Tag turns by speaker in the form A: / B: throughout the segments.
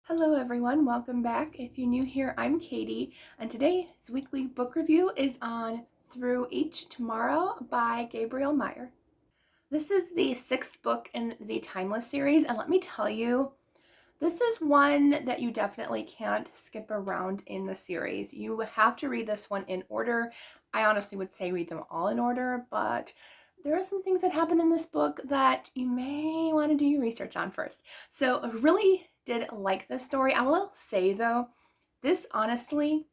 A: Hello everyone, welcome back. If you're new here, I'm Katie, and today's weekly book review is on Through Each Tomorrow by Gabrielle Meyer. This is the sixth book in the Timeless series, and let me tell you, this is one that you definitely can't skip around in the series. You have to read this one in order. I honestly would say read them all in order, but there are some things that happen in this book that you may want to do your research on first. So I really did like this story. I will say though, this honestly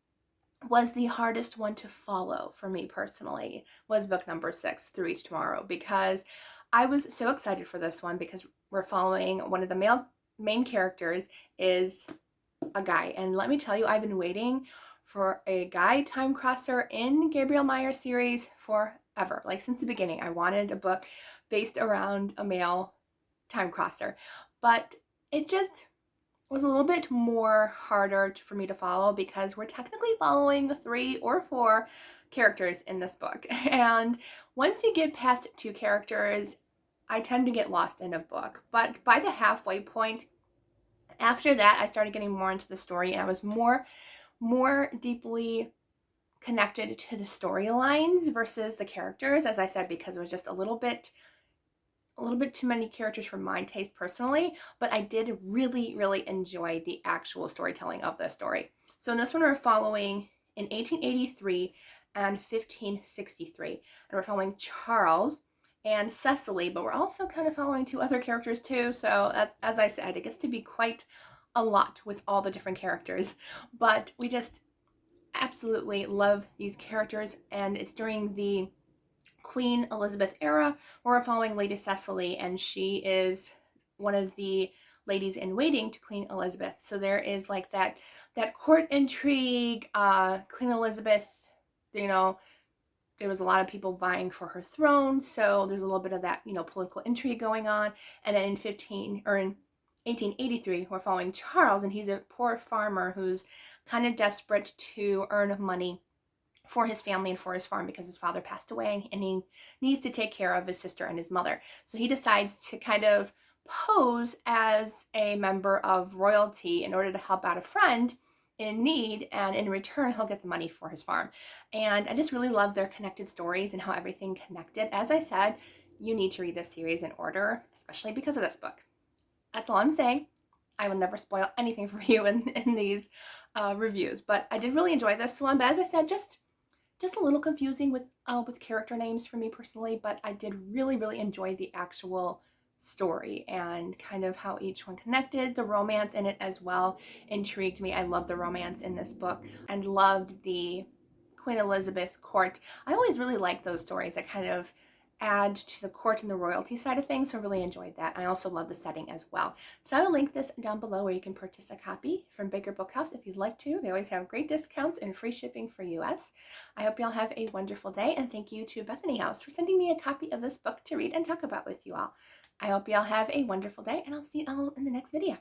A: was the hardest one to follow for me personally, was book number 6, Through Each Tomorrow, because I was so excited for this one because we're following one of the main characters is a guy. And let me tell you, I've been waiting for a guy time crosser in Gabrielle Meyer series forever. Like since the beginning, I wanted a book based around a male time crosser. But it just was a little bit more harder for me to follow because we're technically following 3 or 4 characters in this book. And once you get past 2 characters, I tend to get lost in a book. But by the halfway point, after that, I started getting more into the story and I was more deeply connected to the storylines versus the characters, as I said, because it was just a little bit too many characters for my taste personally, but I did really enjoy the actual storytelling of the story. So in this one, we're following in 1883 and 1563, and we're following Charles and Cecily, but we're also kind of following 2 other characters too. So that's, as I said, it gets to be quite a lot with all the different characters, but we just absolutely love these characters, and it's during the Queen Elizabeth era where we're following Lady Cecily, and she is one of the ladies in waiting to Queen Elizabeth. So there is like that court intrigue. Queen Elizabeth, there was a lot of people vying for her throne, so there's a little bit of that, political intrigue going on. And then in 1883, we're following Charles, and he's a poor farmer who's kind of desperate to earn money for his family and for his farm because his father passed away and he needs to take care of his sister and his mother. So he decides to kind of pose as a member of royalty in order to help out a friend in need, and in return he'll get the money for his farm. And I just really love their connected stories and how everything connected. As I said, you need to read this series in order, especially because of this book. That's all I'm saying. I will never spoil anything for you in these reviews, but I did really enjoy this one. But as I said, just a little confusing with character names for me personally, but I did really enjoy the actual story and kind of how each one connected. The romance in it as well intrigued me. I love the romance in this book and loved the Queen Elizabeth court. I always really like those stories that kind of add to the court and the royalty side of things, so I really enjoyed that. I also love the setting as well. So I will link this down below where you can purchase a copy from Bigger Book House if you'd like to. They always have great discounts and free shipping for US. I hope you all have a wonderful day, and thank you to Bethany House for sending me a copy of this book to read and talk about with you all. I hope you all have a wonderful day, and I'll see you all in the next video.